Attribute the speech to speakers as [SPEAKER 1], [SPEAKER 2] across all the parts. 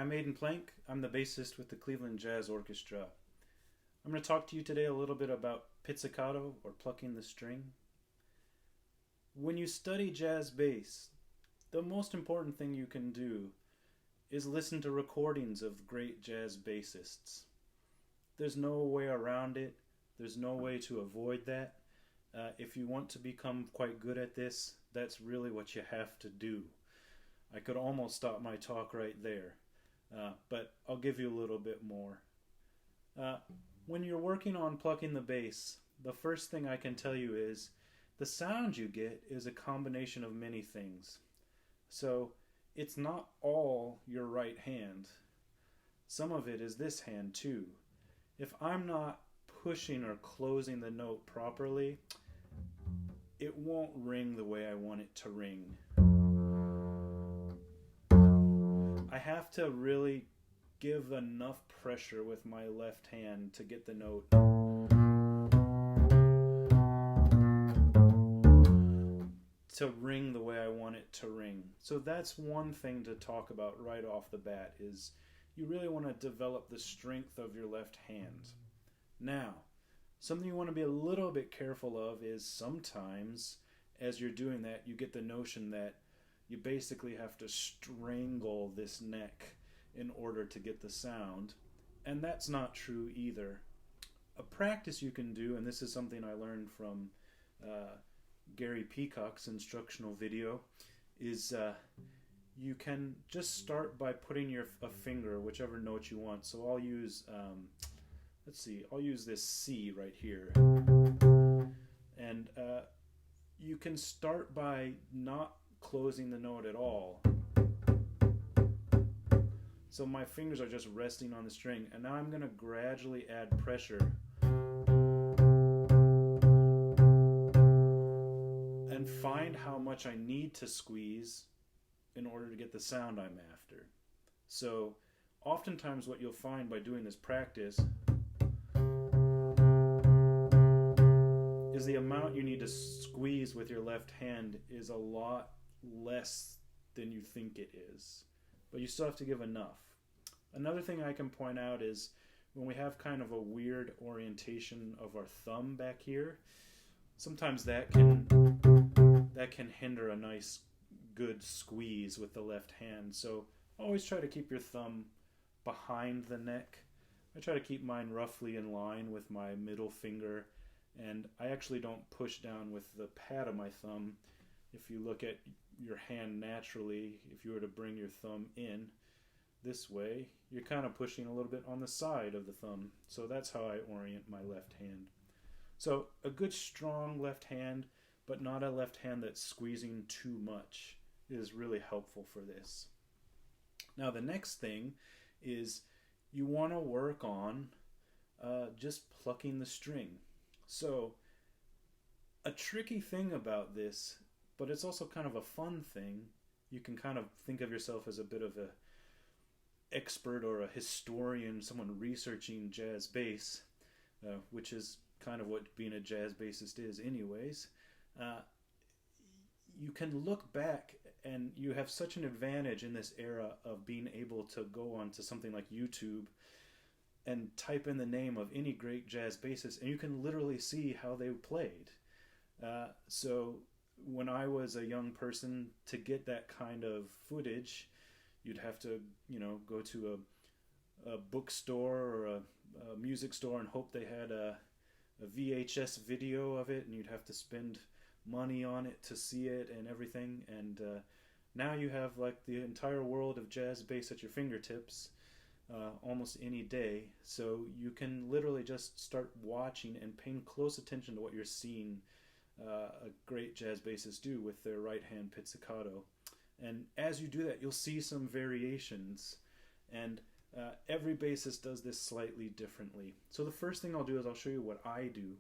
[SPEAKER 1] I'm Aidan Plank. I'm the bassist with the Cleveland Jazz Orchestra. I'm going to talk to you today a little bit about pizzicato, or plucking the string. When you study jazz bass, the most important thing you can do is listen to recordings of great jazz bassists. There's no way around it. There's no way to avoid that. If you want to become quite good at this, that's really what you have to do. I could almost stop my talk right there, but I'll give you a little bit more. When you're working on plucking the bass, the first thing I can tell you is the sound you get is a combination of many things. So it's not all your right hand. Some of it is this hand too. If I'm not pushing or closing the note properly, it won't ring the way I want it to ring. I have to really give enough pressure with my left hand to get the note to ring the way I want it to ring. So that's one thing to talk about right off the bat, is you really want to develop the strength of your left hand. Now, something you want to be a little bit careful of is sometimes as you're doing that, you get the notion that you basically have to strangle this neck in order to get the sound, and that's not true either. A practice you can do, and this is something I learned from Gary Peacock's instructional video, is you can just start by putting a finger, whichever note you want. So I'll use, I'll use this C right here. And you can start by not closing the note at all. So my fingers are just resting on the string, and now I'm going to gradually add pressure and find how much I need to squeeze in order to get the sound I'm after. So oftentimes what you'll find by doing this practice is the amount you need to squeeze with your left hand is a lot less than you think it is, but you still have to give enough. Another thing I can point out is when we have kind of a weird orientation of our thumb back here, sometimes that can hinder a nice good squeeze with the left hand. So always try to keep your thumb behind the neck. I try to keep mine roughly in line with my middle finger, and I actually don't push down with the pad of my thumb. If you look at your hand naturally, if you were to bring your thumb in this way, you're kind of pushing a little bit on the side of the thumb. So that's how I orient my left hand. So a good strong left hand, but not a left hand that's squeezing too much, is really helpful for this. Now the next thing is you want to work on just plucking the string. So a tricky thing about this, but it's also kind of a fun thing, you can kind of think of yourself as a bit of a expert or a historian, someone researching jazz bass, which is kind of what being a jazz bassist is anyways. You can look back, and you have such an advantage in this era of being able to go onto something like YouTube and type in the name of any great jazz bassist, and you can literally see how they played. So when I was a young person, to get that kind of footage, you'd have to, go to a bookstore or a music store and hope they had a VHS video of it, and you'd have to spend money on it to see it and everything. And now you have like the entire world of jazz bass at your fingertips almost any day. So you can literally just start watching and paying close attention to what you're seeing a great jazz bassist do with their right hand pizzicato. And as you do that, you'll see some variations, and every bassist does this slightly differently. So the first thing I'll do is I'll show you what I do.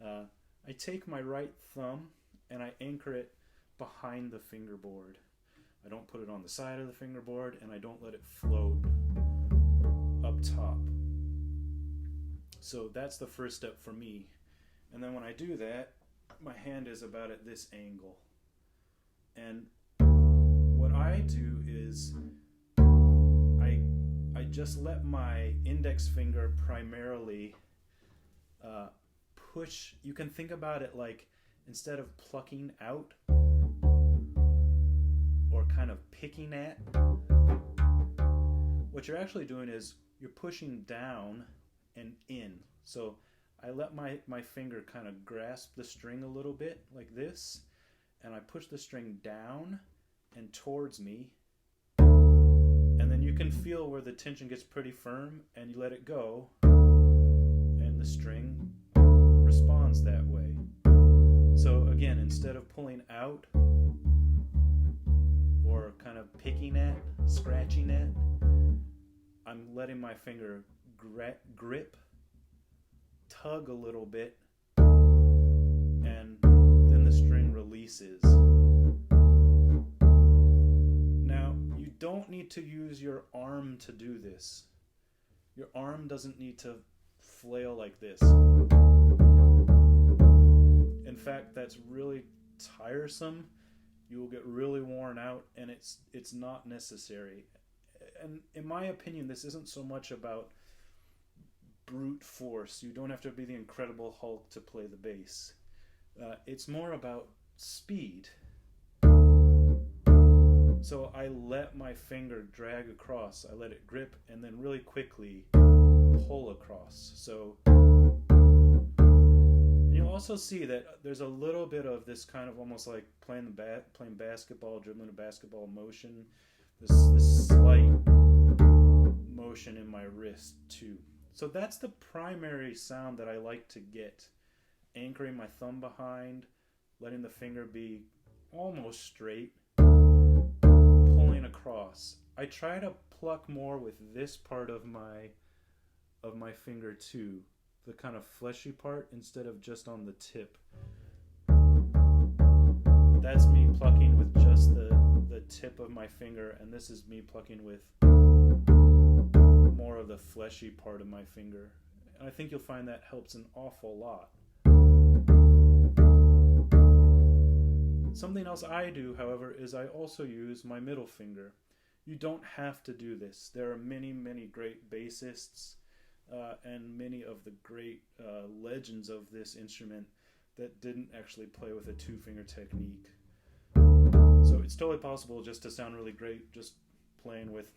[SPEAKER 1] I take my right thumb and I anchor it behind the fingerboard. I don't put it on the side of the fingerboard, and I don't let it float up top. So that's the first step for me. And then when I do that, my hand is about at this angle. And what I do is I I just let my index finger primarily push. You can think about it like, instead of plucking out or kind of picking at, what you're actually doing is you're pushing down and in. So I let my finger kind of grasp the string a little bit like this, and I push the string down and towards me, and then you can feel where the tension gets pretty firm, and you let it go, and the string responds that way. So again, instead of pulling out or kind of picking at, scratching at, I'm letting my finger grip, tug a little bit, and then the string releases. Now, you don't need to use your arm to do this. Your arm doesn't need to flail like this. In fact, that's really tiresome. You will get really worn out, and it's not necessary. And in my opinion, this isn't so much about brute force. You don't have to be the Incredible Hulk to play the bass. It's more about speed. So I let my finger drag across. I let it grip and then really quickly pull across. So and you'll also see that there's a little bit of this kind of almost like playing basketball, dribbling a basketball motion. This slight motion in my wrist too. So that's the primary sound that I like to get. Anchoring my thumb behind, letting the finger be almost straight, pulling across. I try to pluck more with this part of my finger too, the kind of fleshy part, instead of just on the tip. That's me plucking with just the tip of my finger, and this is me plucking with more of the fleshy part of my finger. And I think you'll find that helps an awful lot. Something else I do, however, is I also use my middle finger. You don't have to do this. There are many, many great bassists and many of the great legends of this instrument that didn't actually play with a two-finger technique. So it's totally possible just to sound really great just playing with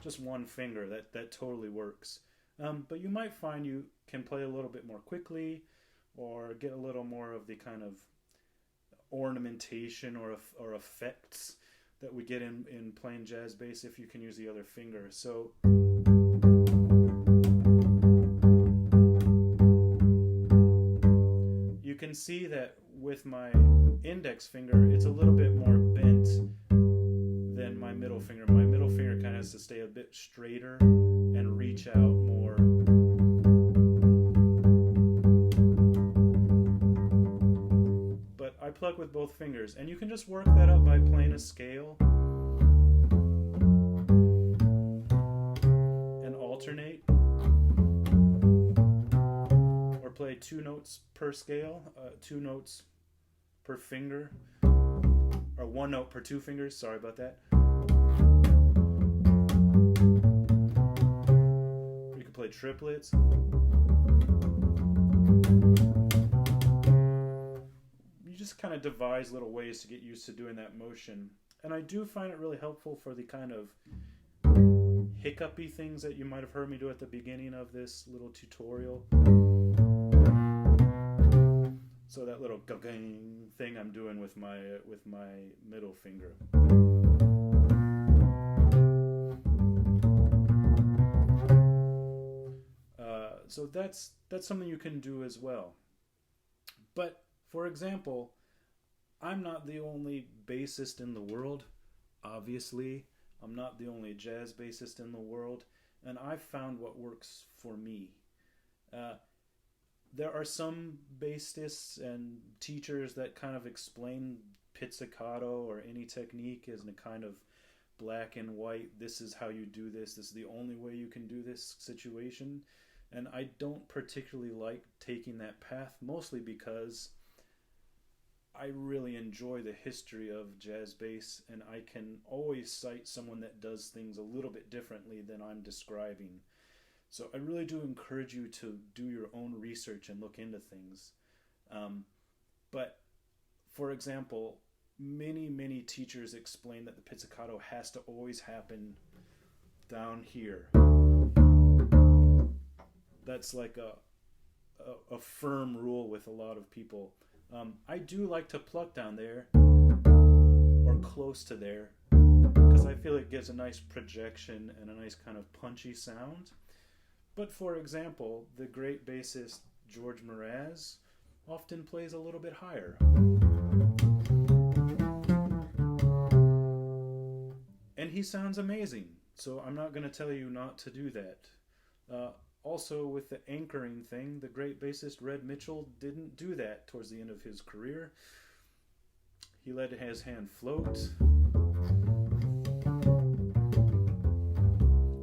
[SPEAKER 1] just one finger. That totally works. But you might find you can play a little bit more quickly, or get a little more of the kind of ornamentation or effects that we get in playing jazz bass if you can use the other finger. So you can see that with my index finger, it's a little bit more bent than my middle finger. My middle finger kind of has to stay a bit straighter and reach out more. But I pluck with both fingers, and you can just work that up by playing a scale and alternate, or play 2 notes per scale, 2 notes per finger, or 1 note per 2 fingers. Sorry about that. You can play triplets. You just kind of devise little ways to get used to doing that motion. And I do find it really helpful for the kind of hiccupy things that you might have heard me do at the beginning of this little tutorial. So that little gang thing I'm doing with my middle finger. So that's something you can do as well. But for example, I'm not the only bassist in the world. Obviously, I'm not the only jazz bassist in the world, and I've found what works for me. There are some bassists and teachers that kind of explain pizzicato or any technique as a kind of black and white, this is how you do this is the only way you can do this situation. And I don't particularly like taking that path, mostly because I really enjoy the history of jazz bass, and I can always cite someone that does things a little bit differently than I'm describing. So I really do encourage you to do your own research and look into things. But for example, many teachers explain that the pizzicato has to always happen down here. That's like a firm rule with a lot of people. I do like to pluck down there or close to there because I feel it gives a nice projection and a nice kind of punchy sound. But for example, the great bassist George Mraz often plays a little bit higher. And he sounds amazing, so I'm not going to tell you not to do that. Also, with the anchoring thing, the great bassist Red Mitchell didn't do that towards the end of his career. He let his hand float,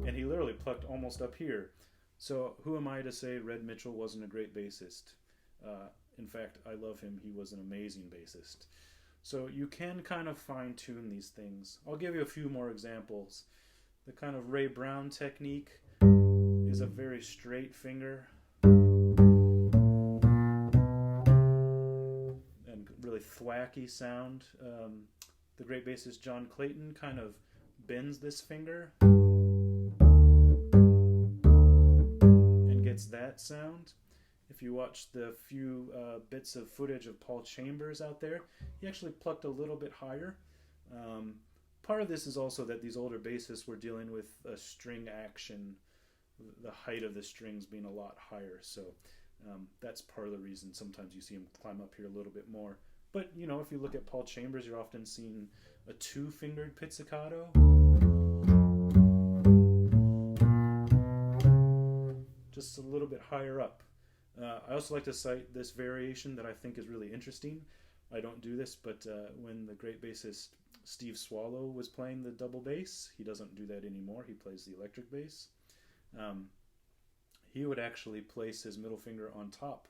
[SPEAKER 1] and he literally plucked almost up here. So who am I to say Red Mitchell wasn't a great bassist? In fact, I love him. He was an amazing bassist. So you can kind of fine-tune these things. I'll give you a few more examples. The kind of Ray Brown technique is a very straight finger and really thwacky sound. The great bassist John Clayton kind of bends this finger and gets that sound. If you watch the few bits of footage of Paul Chambers out there, he actually plucked a little bit higher. Part of this is also that these older bassists were dealing with a string action, the height of the strings being a lot higher. So that's part of the reason sometimes you see him climb up here a little bit more. But, you know, if you look at Paul Chambers, you're often seeing a two-fingered pizzicato. Just a little bit higher up. I also like to cite this variation that I think is really interesting. I don't do this, but when the great bassist Steve Swallow was playing the double bass, he doesn't do that anymore. He plays the electric bass. He would actually place his middle finger on top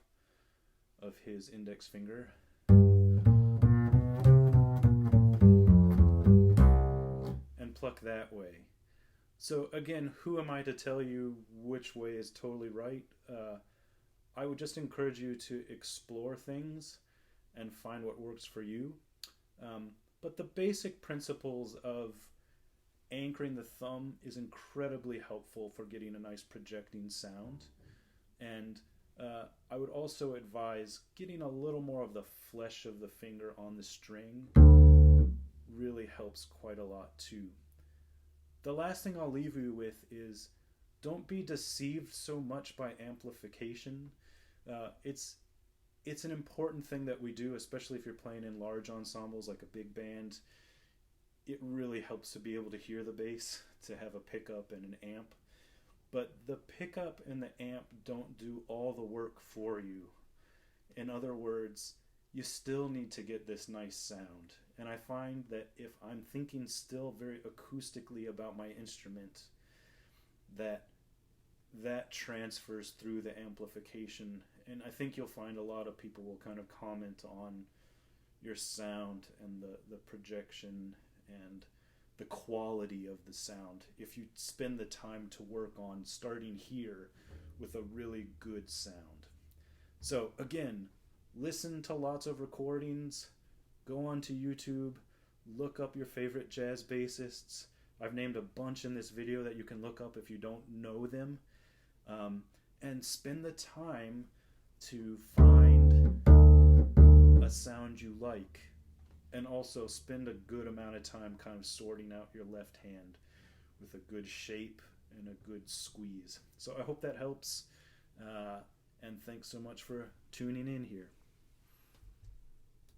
[SPEAKER 1] of his index finger and pluck that way. So again, who am I to tell you which way is totally right? I would just encourage you to explore things and find what works for you. But the basic principles of anchoring the thumb is incredibly helpful for getting a nice projecting sound. And I would also advise getting a little more of the flesh of the finger on the string. Really helps quite a lot too. The last thing I'll leave you with is don't be deceived so much by amplification. It's an important thing that we do, especially if you're playing in large ensembles like a big band. It really helps to be able to hear the bass, to have a pickup and an amp. But the pickup and the amp don't do all the work for you. In other words, you still need to get this nice sound. And I find that if I'm thinking still very acoustically about my instrument, that transfers through the amplification. And I think you'll find a lot of people will kind of comment on your sound and the projection and the quality of the sound if you spend the time to work on starting here with a really good sound. So again, listen to lots of recordings, go onto YouTube, look up your favorite jazz bassists. I've named a bunch in this video that you can look up if you don't know them, and spend the time to find a sound you like, and also spend a good amount of time kind of sorting out your left hand with a good shape and a good squeeze. So I hope that helps, and thanks so much for tuning in here.